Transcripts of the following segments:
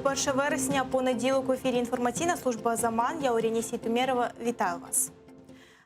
21 вересня, понеділок, в ефірі інформаційна служба «Заман». Я Оріні Сітумєрова. Вітаю вас.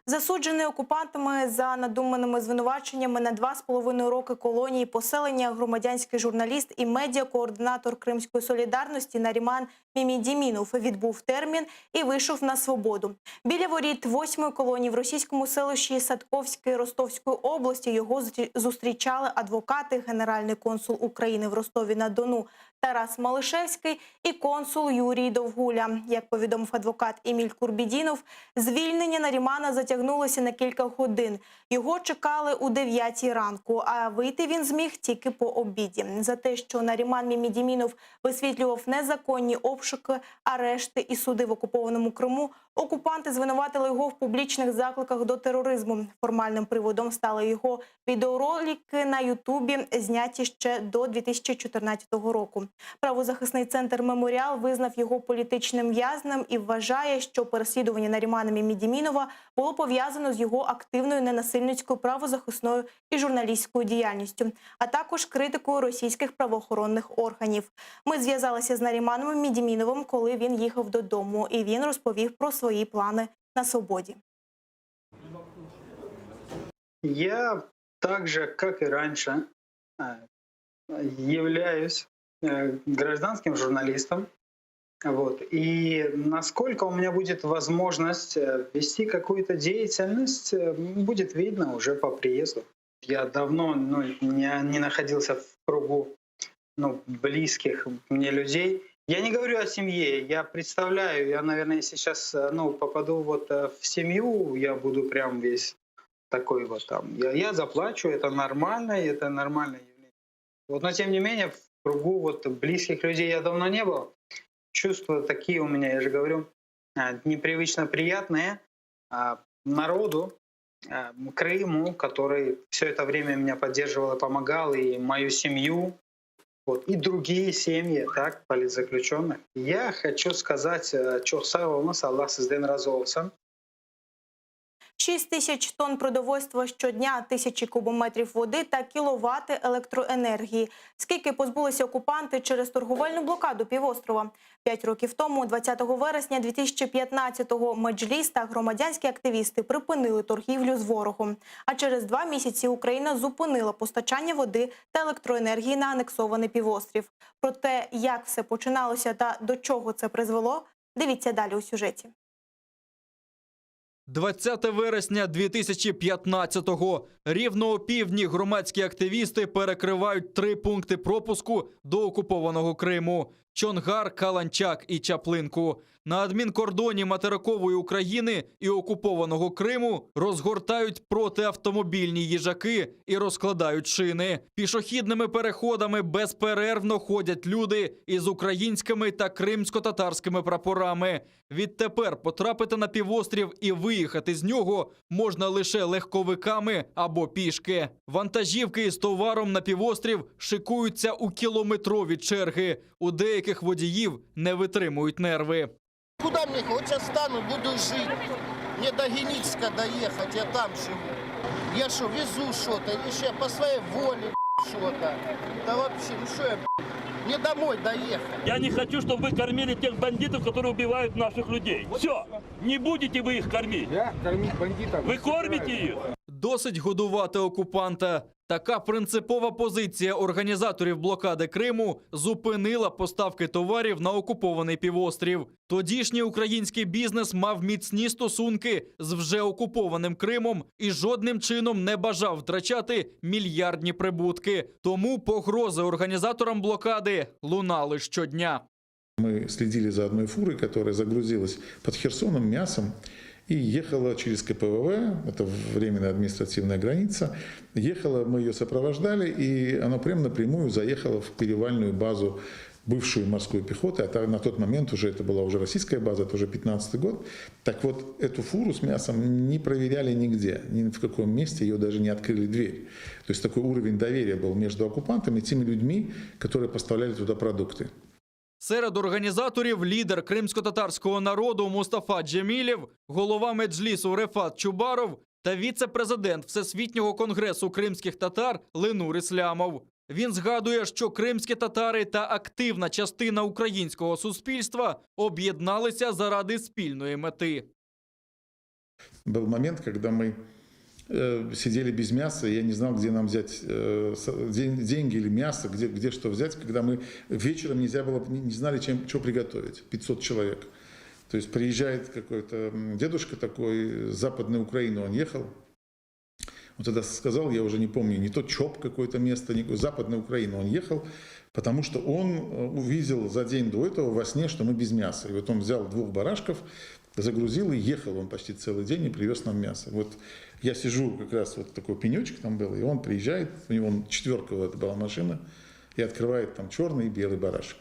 Засуджений окупантами за надуманими звинуваченнями на 2,5 роки колонії поселення громадянський журналіст і медіакоординатор Кримської солідарності Наріман Мімідімінов відбув термін і вийшов на свободу. Біля воріт 8-ї колонії в російському селищі Садковське Ростовської області його зустрічали адвокати, генеральний консул України в Ростові-на-Дону Тарас Малишевський і консул Юрій Довгуля. Як повідомив адвокат Еміль Курбідінов, звільнення Нарімана затягнулося на кілька годин. Його чекали у 9-й ранку, а вийти він зміг тільки по обіді. За те, що Наріман Мімідімінов висвітлював незаконні обшуки, арешти і суди в окупованому Криму, окупанти звинуватили його в публічних закликах до тероризму. Формальним приводом стали його відеоролики на Ютубі, зняті ще до 2014 року. Правозахисний центр «Меморіал» визнав його політичним в'язнем і вважає, що переслідування Нарімана Мімідімінова було пов'язано з його активною ненасильницькою правозахисною і журналістською діяльністю, а також критикою російських правоохоронних органів. Ми зв'язалися з Наріманом Мімідіміновим, коли він їхав додому, і він розповів про свої плани на свободі. Я так же, как и раньше, являюсь гражданским журналистом. Вот. И насколько у меня будет возможность вести какую-то деятельность, будет видно уже по приезду. Я давно не находился в кругу близких мне людей. Я не говорю о семье, я представляю, я, наверное, сейчас попаду в семью, я буду прям весь такой вот там. Я заплачу, это нормальное явление. Но тем не менее, в кругу близких людей я давно не был. Чувства такие у меня, я же говорю, непривычно приятные народу, Крыму, который все это время меня поддерживал и помогал, и мою семью, и другие семьи, так, политзаключенных. Я хочу сказать, çok sağ olun, Allah sizden razı olsun. 6 тисяч тонн продовольства щодня, тисячі кубометрів води та кіловати електроенергії. Скільки позбулися окупанти через торговельну блокаду півострова? 5 років тому, 20 вересня 2015-го, Меджліс та громадянські активісти припинили торгівлю з ворогом. А через 2 місяці Україна зупинила постачання води та електроенергії на анексований півострів. Про те, як все починалося та до чого це призвело, дивіться далі у сюжеті. 20 вересня 2015-го. Рівно о півдні громадські активісти перекривають 3 пункти пропуску до окупованого Криму – Чонгар, Каланчак і Чаплинку. На адмінкордоні материкової України і окупованого Криму розгортають протиавтомобільні їжаки і розкладають шини. Пішохідними переходами безперервно ходять люди із українськими та кримсько-татарськими прапорами. Відтепер потрапити на півострів і виїхати з нього можна лише легковиками або пішки. Вантажівки із товаром на півострів шикуються у кілометрові черги. У деяких водіїв не витримують нерви. Куда мне? Вот сейчас стану, буду жить. Мне до Геницка доехать, я там живу. Я что, везу что-то? Или что, я по своей воле что-то? Да вообще, ну что я, мне домой доехать. Я не хочу, чтобы вы кормили тех бандитов, которые убивают наших людей. Все, не будете вы их кормить. Я кормить бандитов. Вы кормите их. Досить годувати окупанта. Така принципова позиція організаторів блокади Криму зупинила поставки товарів на окупований півострів. Тодішній український бізнес мав міцні стосунки з вже окупованим Кримом і жодним чином не бажав втрачати мільярдні прибутки. Тому погрози організаторам блокади лунали щодня. Мы следили за одной фурой, которая загрузилась под Херсоном мясом и ехала через КПВВ, это временная административная граница. Ехала, мы ее сопровождали, и она прямо напрямую заехала в перевальную базу бывшую морской пехоты, а на тот момент уже это была уже российская база, это уже 15-й год. Так вот, эту фуру с мясом не проверяли нигде, ни в каком месте, ее даже не открыли дверь. То есть такой уровень доверия был между оккупантами и теми людьми, которые поставляли туда продукты. Серед організаторів лідер кримсько-татарського народу Мустафа Джемілєв, голова Меджлісу Рефат Чубаров та віце-президент Всесвітнього конгресу кримських татар Ленур Іслямов. Він згадує, що кримські татари та активна частина українського суспільства об'єдналися заради спільної мети. Был момент, когда мы сидели без мяса, и я не знал, где нам взять деньги или мясо, где что взять, когда мы вечером нельзя было, не знали, что приготовить. 500 человек. То есть приезжает какой-то дедушка такой, с Западной Украины он ехал. Он тогда сказал, я уже не помню, не то ЧОП какое-то место, Западная Украина он ехал, потому что он увидел за день до этого во сне, что мы без мяса. И вот он взял 2 барашков, загрузил и ехал он почти целый день и привез нам мясо. Вот я сижу, как раз вот такой пенечек там был, и он приезжает, у него 4-ка была машина, и открывает там черный и белый барашек.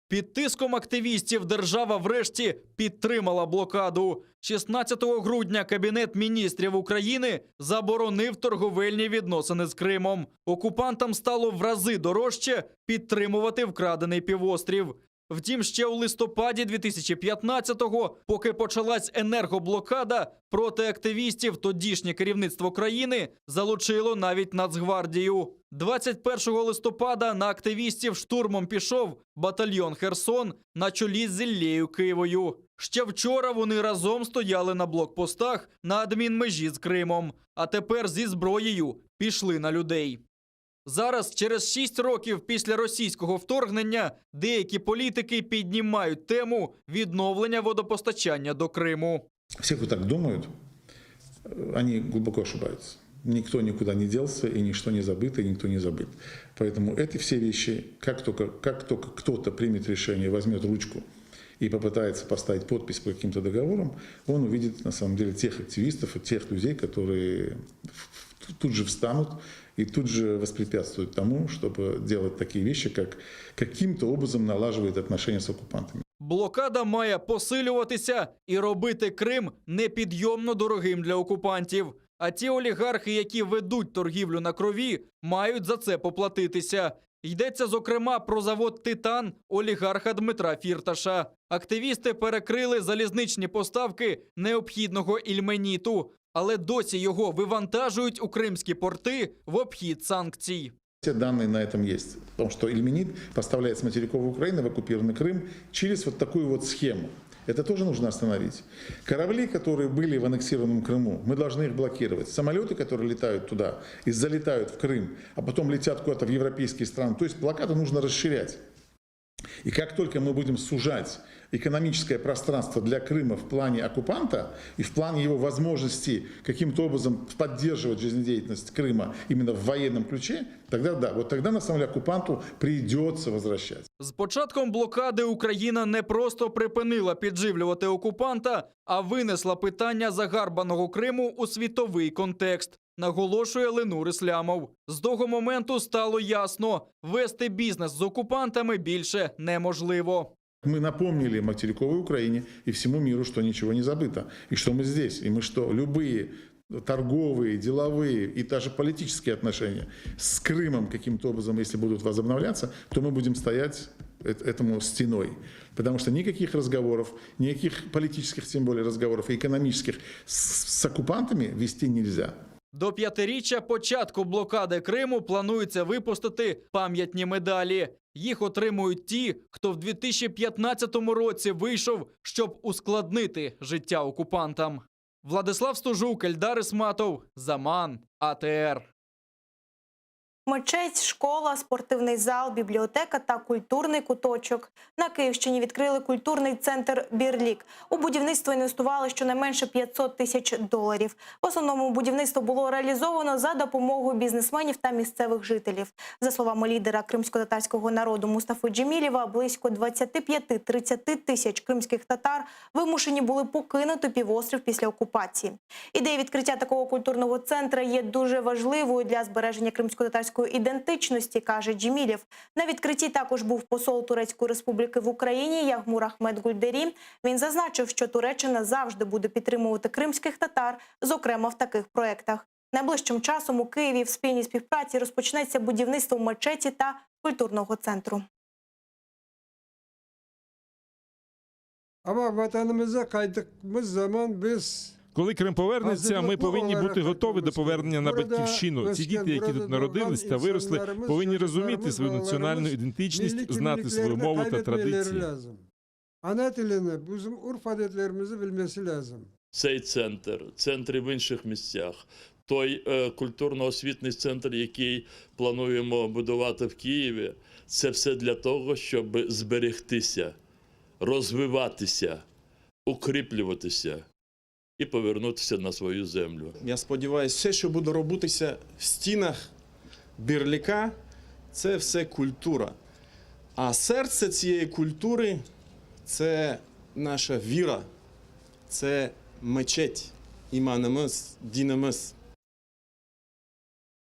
Під тиском активістів держава врешті підтримала блокаду. 16 грудня Кабінет міністрів України заборонив торговельні відносини з Кримом. Окупантам стало в рази дорожче підтримувати вкрадений півострів. Втім, ще у листопаді 2015-го, поки почалась енергоблокада, проти активістів тодішнє керівництво країни залучило навіть Нацгвардію. 21 листопада на активістів штурмом пішов батальйон «Херсон» на чолі з Іллею Кивою. Ще вчора вони разом стояли на блокпостах на адмінмежі з Кримом, а тепер зі зброєю пішли на людей. Зараз, через 6 років після російського вторгнення, деякі політики піднімають тему відновлення водопостачання до Криму. Все, кто так думают, они глубоко ошибаются. Никто никуда не делся, и ничто не забыто, и никто не забыт. Поэтому эти все вещи, как только кто-то примет решение, возьмет ручку и попытается поставить подпись по каким-то договорам, он увидит на самом деле тех активистов и тех людей, которые тут же встанут и тут же воспрепятствуют тому, чтобы делать такие вещи, как каким-то образом налаживать отношения с оккупантами. Блокада має посилюватися і робити Крим непідйомно дорогим для окупантів. А ті олігархи, які ведуть торгівлю на крові, мають за це поплатитися. Йдеться, зокрема, про завод «Титан» олігарха Дмитра Фірташа. Активісти перекрили залізничні поставки необхідного ільменіту, але досі його вивантажують у кримські порти в обхід санкцій. Все данные на этом есть. Потому что ильменит поставляет с материковой Украины в оккупированный Крым через вот такую вот схему. Это тоже нужно остановить. Корабли, которые были в аннексированном Крыму, мы должны их блокировать. Самолеты, которые летают туда и залетают в Крым, а потом летят куда-то в европейские страны. То есть блокаду нужно расширять. И как только мы будем сужать экономическое пространство для Крыма в плане оккупанта и в плане его возможности каким-то образом поддерживать жизнедеятельность Крыма именно в военном ключе, тогда да, вот тогда на самом деле оккупанту придется возвращать. З початком блокади Україна не просто припинила підживлювати окупанта, а винесла питання загарбаного Криму у світовий контекст, наголошує Ленур Ислямов. З того моменту стало ясно – вести бізнес з окупантами більше неможливо. Мы напомнили материковой Украине и всему миру, что ничего не забыто, и что мы здесь, и мы что, любые торговые, деловые и даже политические отношения с Крымом каким-то образом, если будут возобновляться, то мы будем стоять этому стеной. Потому что никаких разговоров, никаких политических, тем более разговоров, и экономических с оккупантами вести нельзя. До 5-річчя початку блокади Криму планується випустити пам'ятні медалі. Їх отримують ті, хто в 2015 році вийшов, щоб ускладнити життя окупантам. Владислав Стужук, Ельдар Ісматов, Заман, АТР. Мечеть, школа, спортивний зал, бібліотека та культурний куточок. На Київщині відкрили культурний центр «Бірлік». У будівництво інвестували щонайменше $500 тисяч. В основному будівництво було реалізовано за допомогою бізнесменів та місцевих жителів. За словами лідера кримсько-татарського народу Мустафи Джемілєва, близько 25-30 тисяч кримських татар вимушені були покинути півострів після окупації. Ідея відкриття такого культурного центру є дуже важливою для збереження кримсько-татарської ідентичності, каже Джемілєв. На відкритті також був посол Турецької Республіки в Україні Ягмур Ахмед Гульдері. Він зазначив, що Туреччина завжди буде підтримувати кримських татар, зокрема в таких проєктах. Найближчим часом у Києві в спільній співпраці розпочнеться будівництво мечеті та культурного центру. Ama vatanımıza kaydıktığımız zaman biz Коли Крим повернеться, ми повинні бути готові до повернення на батьківщину. Ці діти, які тут народились та виросли, повинні розуміти свою національну ідентичність, знати свою мову та традиції. Цей центр і в інших місцях, той культурно-освітний центр, який плануємо будувати в Києві, це все для того, щоб зберегтися, розвиватися, укріплюватися і повернутися на свою землю. Я сподіваюся, все, що буде робитися в стінах Бірліка, це все культура. А серце цієї культури – це наша віра, це мечеть, іманımız, dinimiz.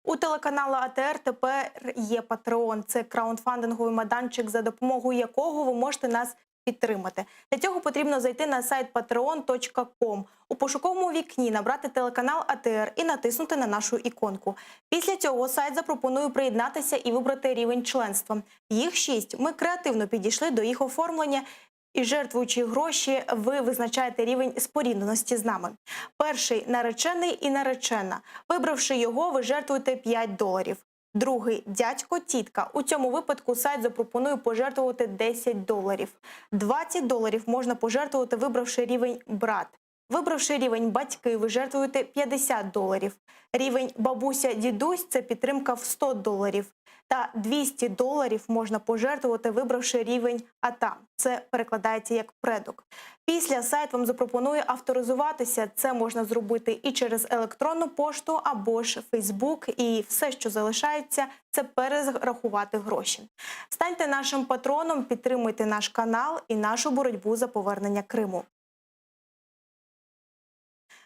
У телеканалу АТР тепер є Patreon. Це краундфандинговий майданчик, за допомогою якого ви можете нас підтримати. Для цього потрібно зайти на сайт patreon.com. У пошуковому вікні набрати телеканал АТР і натиснути на нашу іконку. Після цього сайт запропонує приєднатися і вибрати рівень членства. Їх 6. Ми креативно підійшли до їх оформлення. І жертвуючи гроші, ви визначаєте рівень спорідненості з нами. Перший – наречений і наречена. Вибравши його, ви жертвуєте $5. Другий – дядько, тітка. У цьому випадку сайт запропонує пожертвувати $10. $20 можна пожертвувати, вибравши рівень брат. Вибравши рівень батьки, ви жертвуєте $50. Рівень бабуся-дідусь – це підтримка в $100. Та $200 можна пожертвувати, вибравши рівень АТА. Це перекладається як предок. Після сайт вам запропонує авторизуватися. Це можна зробити і через електронну пошту, або ж Фейсбук. І все, що залишається, це перерахувати гроші. Станьте нашим патроном, підтримуйте наш канал і нашу боротьбу за повернення Криму.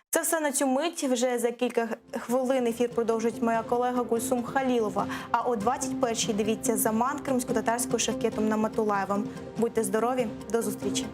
Це все на цю мить. Вже за кілька хвилин ефір продовжить моя колега Гульсум Халілова. А о 21-й дивіться «Заман» кримсько-татарською Шевкетом Наматулаєвим. Будьте здорові, до зустрічі.